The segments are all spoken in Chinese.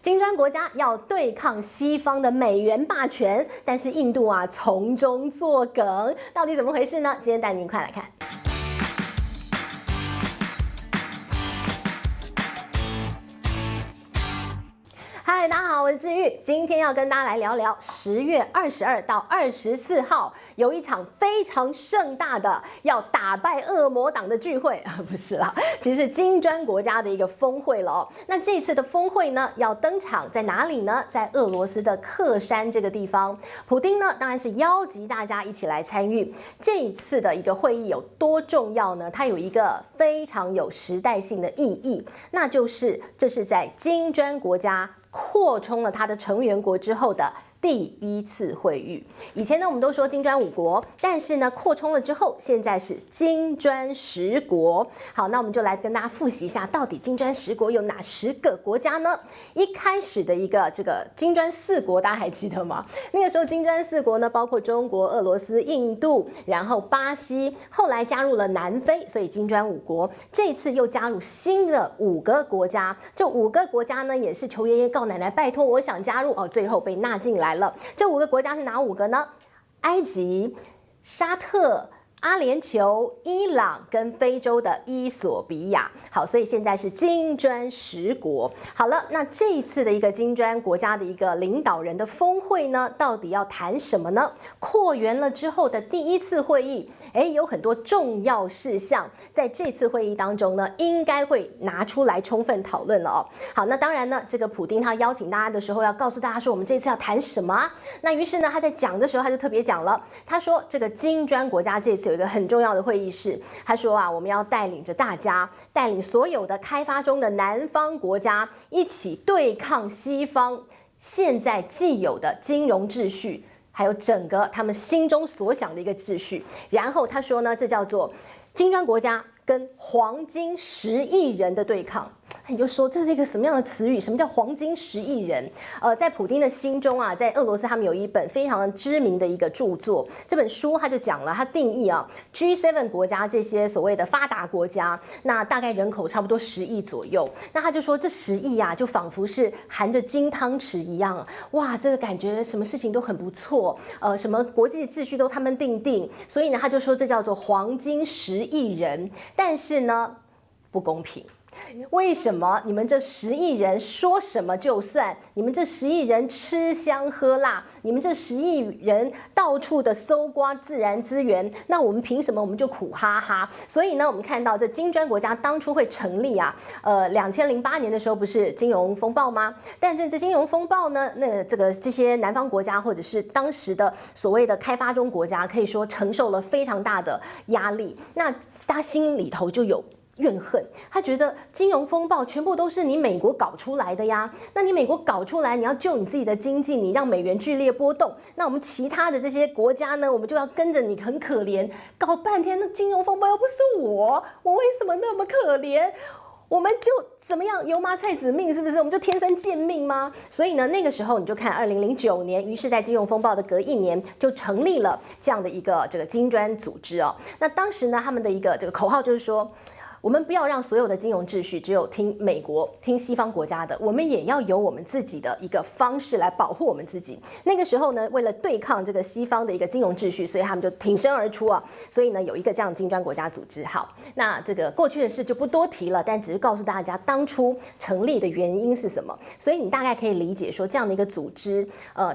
金砖国家要对抗西方的美元霸权，但是印度啊从中作梗，到底怎么回事呢？今天带您快来看。嗨，大家好，我是志玉，今天要跟大家来聊聊10月22到24号有一场非常盛大的要打败恶魔党的聚会啊，不是啦，其实是金砖国家的一个峰会了哦。那这次的峰会呢，要登场在哪里呢？在俄罗斯的克山这个地方。普丁呢，当然是邀集大家一起来参与这一次的一个会议有多重要呢？它有一个非常有时代性的意义，那就是这是在金砖国家扩充了它的成员国之后的第一次会晤。以前呢，我们都说金砖5国，但是呢，扩充了之后，现在是金砖10国。好，那我们就来跟大家复习一下，到底金砖10国有哪10个国家呢？一开始的一个这个金砖4国，大家还记得吗？那个时候金砖4国呢，包括中国、俄罗斯、印度，然后巴西，后来加入了南非，所以金砖5国。这次又加入新的5个国家，这5个国家呢，也是求爷爷告奶奶，拜托我想加入哦，最后被纳进来了。这5个国家是哪5个呢？埃及、沙特、阿联酋、伊朗跟非洲的伊索比亚。好，所以现在是金砖10国。好了，那这一次的一个金砖国家的一个领导人的峰会呢，到底要谈什么呢？扩员了之后的第一次会议，有很多重要事项，在这次会议当中呢，应该会拿出来充分讨论了哦。好，那当然呢，这个普丁他邀请大家的时候，要告诉大家说，我们这次要谈什么啊？那于是呢，他在讲的时候，他就特别讲了，他说这个金砖国家这次有一个很重要的会议室，他说啊，我们要带领着大家，带领所有的开发中的南方国家一起对抗西方现在既有的金融秩序，还有整个他们心中所想的一个秩序。然后他说呢，这叫做金砖国家跟黄金10亿人的对抗。你就说这是一个什么样的词语？什么叫黄金10亿人？在普丁的心中啊，在俄罗斯他们有一本非常知名的一个著作，这本书他就讲了，他定义啊 G7 国家这些所谓的发达国家，那大概人口差不多10亿左右。那他就说这10亿啊，就仿佛是含着金汤匙一样，哇，这个感觉什么事情都很不错，什么国际秩序都他们定，所以呢，他就说这叫做黄金10亿人。但是呢，不公平。为什么你们这10亿人说什么就算？你们这10亿人吃香喝辣，你们这10亿人到处的搜刮自然资源，那我们凭什么我们就苦哈哈？所以呢，我们看到这金砖国家当初会成立啊，2008年的时候不是金融风暴吗？但是这金融风暴呢，那这些南方国家或者是当时的所谓的开发中国家，可以说承受了非常大的压力，那大家心里头就有怨恨，他觉得金融风暴全部都是你美国搞出来的呀。那你美国搞出来，你要救你自己的经济，你让美元剧烈波动，那我们其他的这些国家呢，我们就要跟着你，很可怜。搞半天，那金融风暴又不是我为什么那么可怜？我们就怎么样，油麻菜籽命，是不是？我们就天生贱命吗？所以呢，那个时候你就看2009年，于是在金融风暴的隔1年就成立了这样的一个这个金砖组织哦。那当时呢，他们的一个这个口号就是说，我们不要让所有的金融秩序只有听美国、听西方国家的，我们也要有我们自己的一个方式来保护我们自己。那个时候呢，为了对抗这个西方的一个金融秩序，所以他们就挺身而出啊。所以呢，有一个这样的金砖国家组织。好，那这个过去的事就不多提了，但只是告诉大家当初成立的原因是什么。所以你大概可以理解说，这样的一个组织，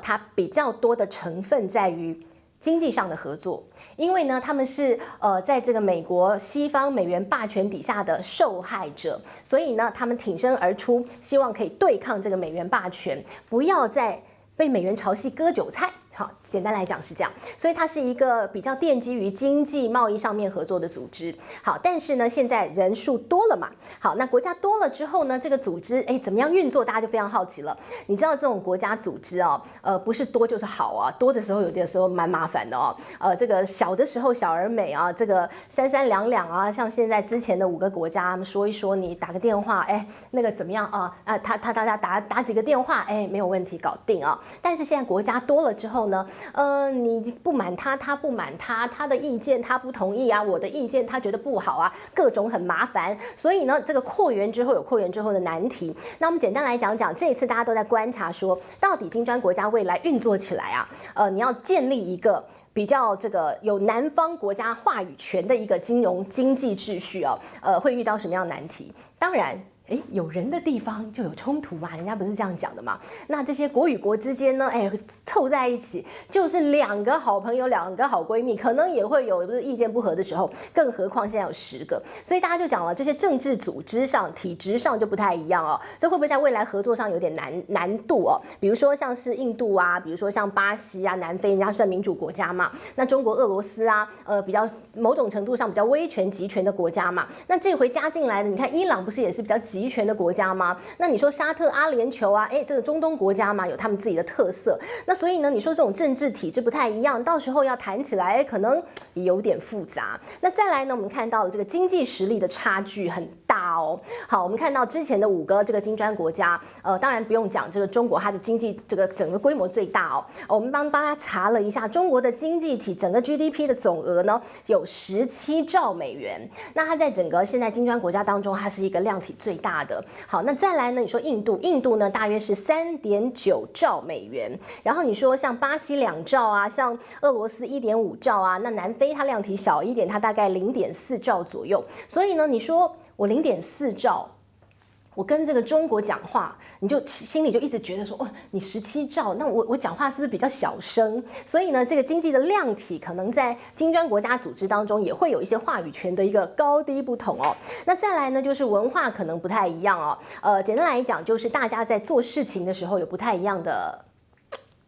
它比较多的成分在于经济上的合作，因为呢，他们是在这个美国西方美元霸权底下的受害者，所以呢，他们挺身而出，希望可以对抗这个美元霸权，不要再被美元潮汐割韭菜。好，简单来讲是这样，所以它是一个比较奠基于经济贸易上面合作的组织。好，但是呢，现在人数多了嘛，好，那国家多了之后呢，这个组织怎么样运作，大家就非常好奇了。你知道这种国家组织哦，不是多就是好啊，多的时候有的时候蛮麻烦的哦。这个小的时候小而美啊，这个三三两两啊，像现在之前的5个国家，他们说一说，你打个电话，那个怎么样啊？他打几个电话，没有问题，搞定啊。但是现在国家多了之后候呢，你不满他，他不满他，他的意见他不同意啊，我的意见他觉得不好啊，各种很麻烦。所以呢，这个扩员之后有扩员之后的难题。那我们简单来讲讲，这一次大家都在观察说，到底金砖国家未来运作起来啊，你要建立一个比较这个有南方国家话语权的一个金融经济秩序会遇到什么样的难题？当然。有人的地方就有冲突嘛，人家不是这样讲的嘛。那这些国与国之间呢，凑在一起就是两个好朋友、两个好闺蜜，可能也会有意见不合的时候，更何况现在有10个，所以大家就讲了，这些政治组织上、体制上就不太一样哦。这会不会在未来合作上有点难度哦？比如说像是印度啊，比如说像巴西啊、南非，人家算民主国家嘛。那中国、俄罗斯啊，比较某种程度上比较威权集权的国家嘛。那这回加进来的，你看伊朗不是也是比较集权的国家吗？那你说沙特、阿联酋啊，这个中东国家嘛，有他们自己的特色。那所以呢，你说这种政治体制不太一样，到时候要谈起来，可能有点复杂。那再来呢，我们看到这个经济实力的差距很大哦。好，我们看到之前的5个这个金砖国家，当然不用讲，这个中国它的经济这个整个规模最大哦。我们帮他查了一下，中国的经济体整个 GDP 的总额呢有17兆美元。那它在整个现在金砖国家当中，它是一个量体最大的。好，那再来呢？你说印度呢，大约是3.9兆美元。然后你说像巴西2兆啊，像俄罗斯1.5兆啊，那南非它量体小一点，它大概0.4兆左右。所以呢，你说我0.4兆。我跟这个中国讲话，你就心里就一直觉得说，你17兆，那我讲话是不是比较小声？所以呢，这个经济的量体可能在金砖国家组织当中也会有一些话语权的一个高低不同哦。那再来呢，就是文化可能不太一样哦。简单来讲，就是大家在做事情的时候有不太一样的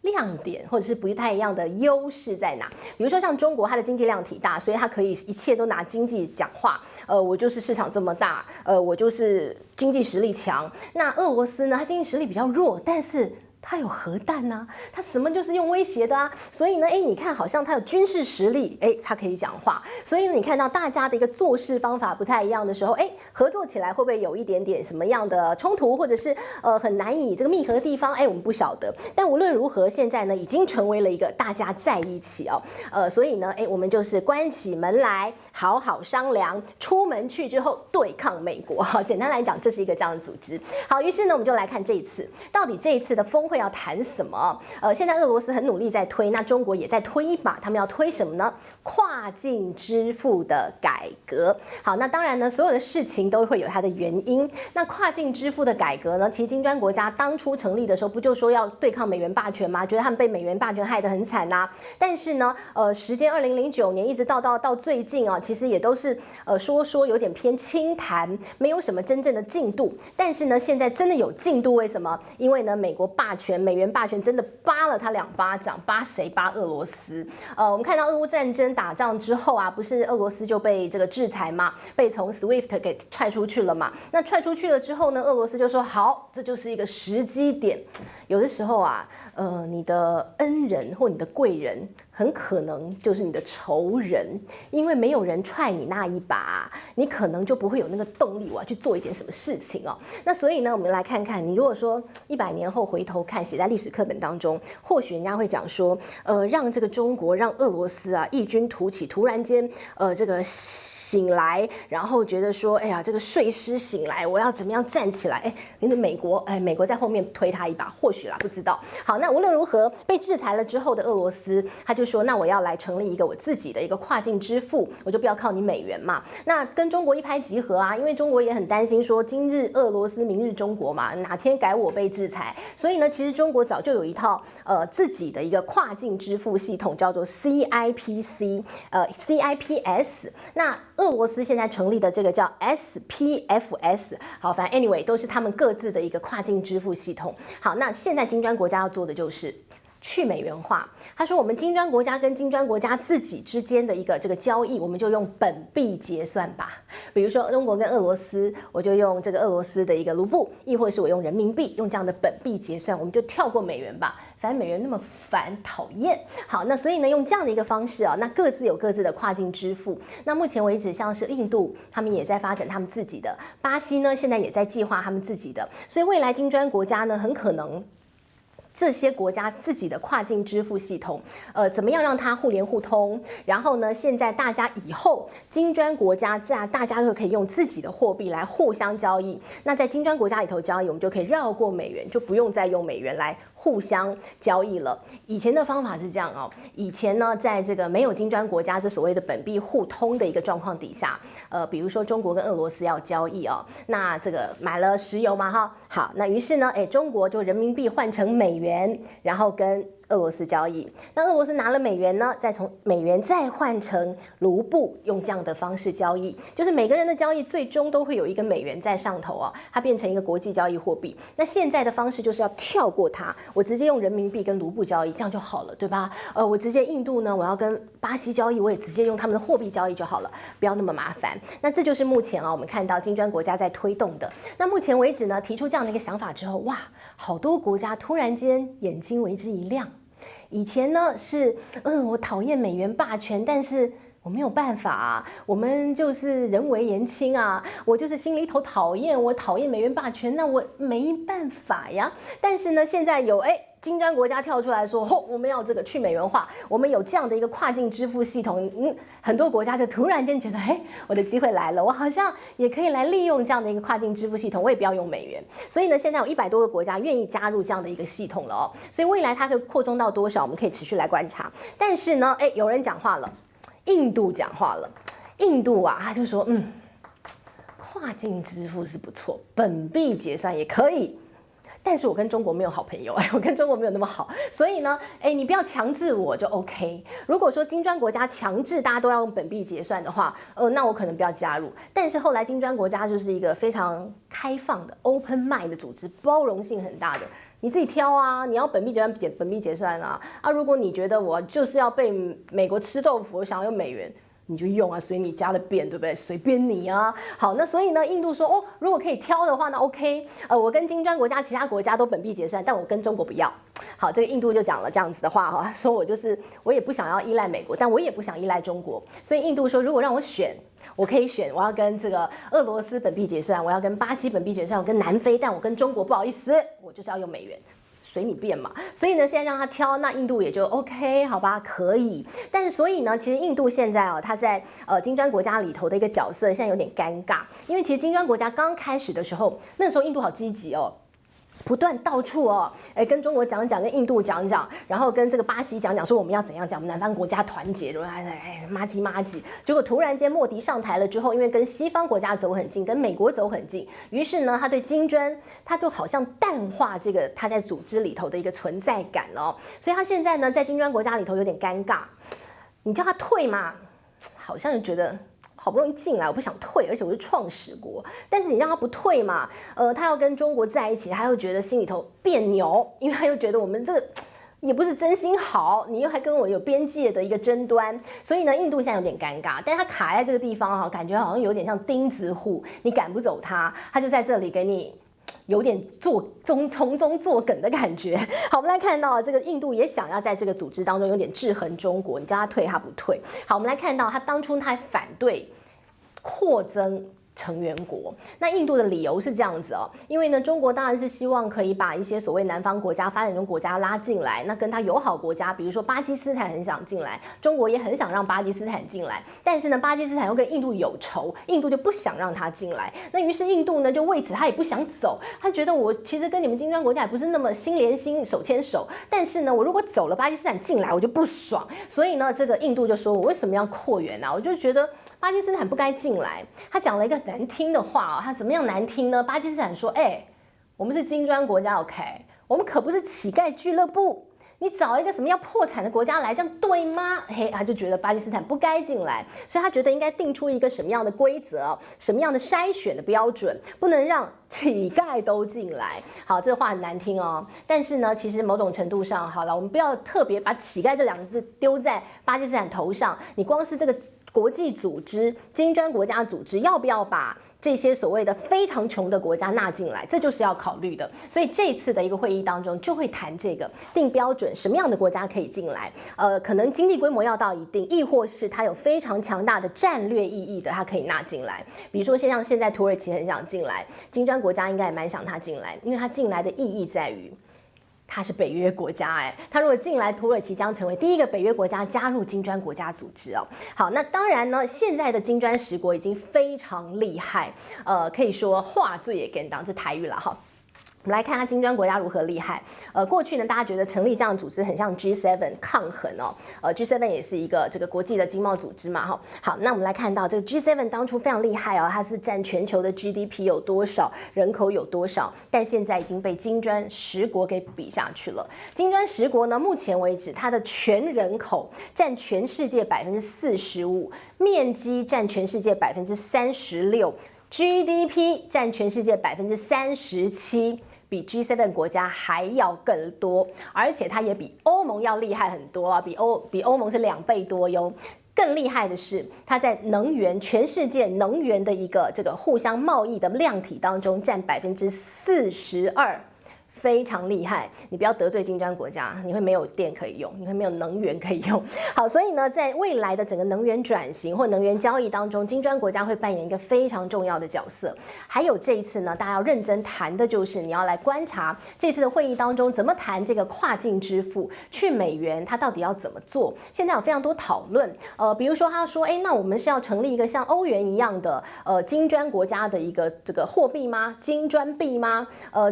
亮点，或者是不太一样的优势在哪？比如说像中国，它的经济量体大，所以它可以一切都拿经济讲话。我就是市场这么大，我就是经济实力强。那俄罗斯呢，它经济实力比较弱，但是它有核弹啊，它什么就是用威胁的啊，所以呢，你看好像它有军事实力，它可以讲话，所以呢，你看到大家的一个做事方法不太一样的时候，合作起来会不会有一点点什么样的冲突，或者是很难以这个密合的地方，我们不晓得。但无论如何，现在呢已经成为了一个大家在一起哦，所以呢，我们就是关起门来好好商量，出门去之后对抗美国。好，简单来讲，这是一个这样的组织。好，于是呢，我们就来看这一次，到底这一次的峰会要谈什么？现在俄罗斯很努力在推，那中国也在推一把，他们要推什么呢？跨境支付的改革。好，那当然呢，所有的事情都会有它的原因。那跨境支付的改革呢，其实金砖国家当初成立的时候，不就说要对抗美元霸权吗？觉得他们被美元霸权害得很惨呐。但是呢，时间2009年一直到最近啊，其实也都是说有点偏轻谈，没有什么真正的进度。但是呢，现在真的有进度，为什么？因为呢，美国霸权、美元霸权真的扒了他2巴掌，扒谁？扒俄罗斯。我们看到俄乌战争打仗之后啊，不是俄罗斯就被这个制裁嘛，被从 SWIFT 给踹出去了嘛。那踹出去了之后呢，俄罗斯就说好，这就是一个时机点。有的时候啊，你的恩人或你的贵人，很可能就是你的仇人，因为没有人踹你那一把，你可能就不会有那个动力，我要去做一点什么事情哦。那所以呢，我们来看看，你如果说100年后回头看，写在历史课本当中，或许人家会讲说，让这个中国，让俄罗斯啊异军突起，突然间这个醒来，然后觉得说，哎呀，这个睡狮醒来，我要怎么样站起来？你的美国在后面推他一把，或许啦，不知道。好，那无论如何，被制裁了之后的俄罗斯，他就说，那我要来成立一个我自己的一个跨境支付，我就不要靠你美元嘛。那跟中国一拍即合啊，因为中国也很担心说，今日俄罗斯，明日中国嘛，哪天改我被制裁。所以呢，其实中国早就有一套自己的一个跨境支付系统，叫做 CIPC，CIPS。那俄罗斯现在成立的这个叫 SPFS。好，反正 anyway 都是他们各自的一个跨境支付系统。好，那现在金砖国家要做的就是去美元化。他说，我们金砖国家跟金砖国家自己之间的一个这个交易，我们就用本币结算吧。比如说中国跟俄罗斯，我就用这个俄罗斯的一个卢布，亦或是我用人民币，用这样的本币结算，我们就跳过美元吧。反正美元那么烦讨厌。好，那所以呢，用这样的一个方式啊，那各自有各自的跨境支付。那目前为止，像是印度，他们也在发展他们自己的；巴西呢，现在也在计划他们自己的。所以未来金砖国家呢，很可能这些国家自己的跨境支付系统，怎么样让它互联互通？然后呢，现在大家以后金砖国家大家都可以用自己的货币来互相交易。那在金砖国家里头交易，我们就可以绕过美元，就不用再用美元来互相交易了。以前的方法是这样哦，以前呢，在这个没有金砖国家这所谓的本币互通的一个状况底下，比如说中国跟俄罗斯要交易哦，那这个买了石油嘛哈，好，那于是呢，中国就人民币换成美元，然后跟俄罗斯交易，那俄罗斯拿了美元呢，再从美元再换成卢布，用这样的方式交易，就是每个人的交易最终都会有一个美元在上头哦，它变成一个国际交易货币。那现在的方式就是要跳过它，我直接用人民币跟卢布交易，这样就好了，对吧？我直接印度呢，我要跟巴西交易，我也直接用他们的货币交易就好了，不要那么麻烦。那这就是目前我们看到金砖国家在推动的。那目前为止呢，提出这样的一个想法之后，哇，好多国家突然间眼睛为之一亮。以前呢是，我讨厌美元霸权，但是我没有办法啊，我们就是人为言轻啊，我就是心里头讨厌，我讨厌美元霸权，那我没办法呀。但是呢，现在有金砖国家跳出来说，我们要这个去美元化，我们有这样的一个跨境支付系统，很多国家就突然间觉得，我的机会来了，我好像也可以来利用这样的一个跨境支付系统，我也不要用美元。所以呢，现在有100多个国家愿意加入这样的一个系统了哦。所以未来它可以扩充到多少，我们可以持续来观察。但是呢，有人讲话了，印度讲话了，印度啊，他就说，跨境支付是不错，本币结算也可以。但是我跟中国没有好朋友，我跟中国没有那么好，所以呢，你不要强制我就 OK。如果说金砖国家强制大家都要用本币结算的话，那我可能不要加入。但是后来金砖国家就是一个非常开放的 open mind 的组织，包容性很大的。你自己挑啊，你要本币结算本币结算啊。如果你觉得我就是要被美国吃豆腐，我想要用美元，你就用啊，随你家的便，对不对？随便你啊。好，那所以呢，印度说，如果可以挑的话，那 OK。我跟金砖国家其他国家都本币结算，但我跟中国不要。好，这个印度就讲了这样子的话哈，说我也不想要依赖美国，但我也不想依赖中国。所以印度说，如果让我选，我可以选，我要跟这个俄罗斯本币结算，我要跟巴西本币结算，我跟南非，但我跟中国不好意思，我就是要用美元。随你便嘛，所以呢，现在让他挑，那印度也就 OK， 好吧，可以。但是所以呢，其实印度现在它在金砖国家里头的一个角色，现在有点尴尬，因为其实金砖国家刚开始的时候，那个时候印度好积极哦。不断到处跟中国讲讲，跟印度讲讲，然后跟这个巴西讲讲，说我们要怎样讲，我们南方国家团结，麻吉麻吉。结果突然间莫迪上台了之后，因为跟西方国家走很近，跟美国走很近，于是呢，他对金砖，他就好像淡化这个他在组织里头的一个存在感了。所以他现在呢，在金砖国家里头有点尴尬。你叫他退嘛，好像就觉得。好不容易进来，我不想退，而且我是创始国。但是你让他不退嘛，他要跟中国在一起，他又觉得心里头别扭，因为他又觉得我们这个也不是真心好，你又还跟我有边界的一个争端，所以呢，印度现在有点尴尬，但是他卡在这个地方哈，感觉好像有点像钉子户，你赶不走他，他就在这里给你。有点从中作梗的感觉。好，我们来看到这个印度也想要在这个组织当中有点制衡中国，你叫他退他不退。好，我们来看到他当初他还反对扩增成员国。那印度的理由是这样子哦，因为呢，中国当然是希望可以把一些所谓南方国家、发展中国家拉进来，那跟他友好国家，比如说巴基斯坦很想进来，中国也很想让巴基斯坦进来，但是呢，巴基斯坦又跟印度有仇，印度就不想让他进来。那于是印度呢，就为此他也不想走，他觉得我其实跟你们金砖国家也不是那么心连心、手牵手，但是呢，我如果走了，巴基斯坦进来，我就不爽。所以呢，这个印度就说我为什么要扩员啊？我就觉得巴基斯坦不该进来。他讲了一个难听的话啊，他怎么样难听呢？巴基斯坦说：“我们是金砖国家 ，OK， 我们可不是乞丐俱乐部。你找一个什么要破产的国家来，这样对吗？”他就觉得巴基斯坦不该进来，所以他觉得应该定出一个什么样的规则，什么样的筛选的标准，不能让乞丐都进来。好，这话很难听哦。但是呢，其实某种程度上，好了，我们不要特别把乞丐这两个字丢在巴基斯坦头上。你光是这个国际组织、金砖国家组织，要不要把这些所谓的非常穷的国家纳进来，这就是要考虑的。所以这次的一个会议当中，就会谈这个定标准，什么样的国家可以进来？可能经济规模要到一定，亦或是它有非常强大的战略意义的，它可以纳进来。比如说像现在土耳其很想进来，金砖国家应该也蛮想它进来，因为它进来的意义在于它是北约国家，它如果进来，土耳其将成为第一个北约国家加入金砖国家组织哦。好，那当然呢，现在的金砖10国已经非常厉害，可以说话最也跟当这台语了哈。我们来看它金砖国家如何厉害。过去呢，大家觉得成立这样的组织很像 G7 抗衡哦。G7 也是一个这个国际的经贸组织嘛，哈。好，那我们来看到这个 G7 当初非常厉害哦，它是占全球的 GDP 有多少，人口有多少，但现在已经被金砖10国给比下去了。金砖10国呢，目前为止它的全人口占全世界45%，面积占全世界36%，GDP 占全世界37%。比 G7 国家还要更多，而且它也比欧盟要厉害很多啊，比欧盟是2倍多哟。更厉害的是，它在能源全世界能源的一个这个互相贸易的量体当中占42%。非常厉害，你不要得罪金砖国家，你会没有电可以用，你会没有能源可以用。好，所以呢，在未来的整个能源转型或能源交易当中，金砖国家会扮演一个非常重要的角色。还有这一次呢，大家要认真谈的就是你要来观察这次的会议当中怎么谈这个跨境支付去美元，它到底要怎么做？现在有非常多讨论，比如说他说，那我们是要成立一个像欧元一样的金砖国家的一个这个货币吗？金砖币吗？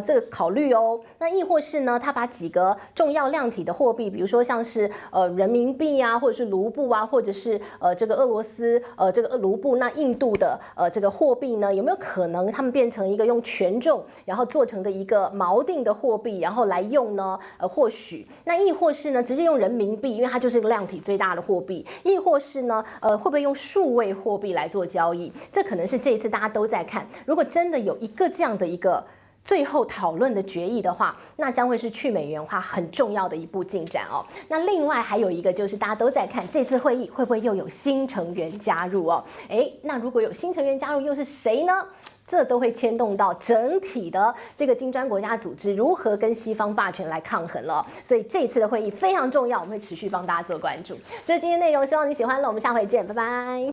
这个考虑哦。那亦或是呢，他把几个重要量体的货币，比如说像是人民币啊，或者是卢布啊，或者是这个俄罗斯这个卢布，那印度的这个货币呢，有没有可能他们变成一个用权重然后做成的一个锚定的货币，然后来用呢？或许那亦或是呢，直接用人民币，因为它就是一个量体最大的货币，亦或是呢，会不会用数位货币来做交易？这可能是这一次大家都在看，如果真的有一个这样的一个最后讨论的决议的话，那将会是去美元化很重要的一步进展哦。那另外还有一个就是大家都在看这次会议会不会又有新成员加入哦？那如果有新成员加入，又是谁呢？这都会牵动到整体的这个金砖国家组织如何跟西方霸权来抗衡了。所以这次的会议非常重要，我们会持续帮大家做关注。这是今天内容，希望你喜欢了，我们下回见，拜拜。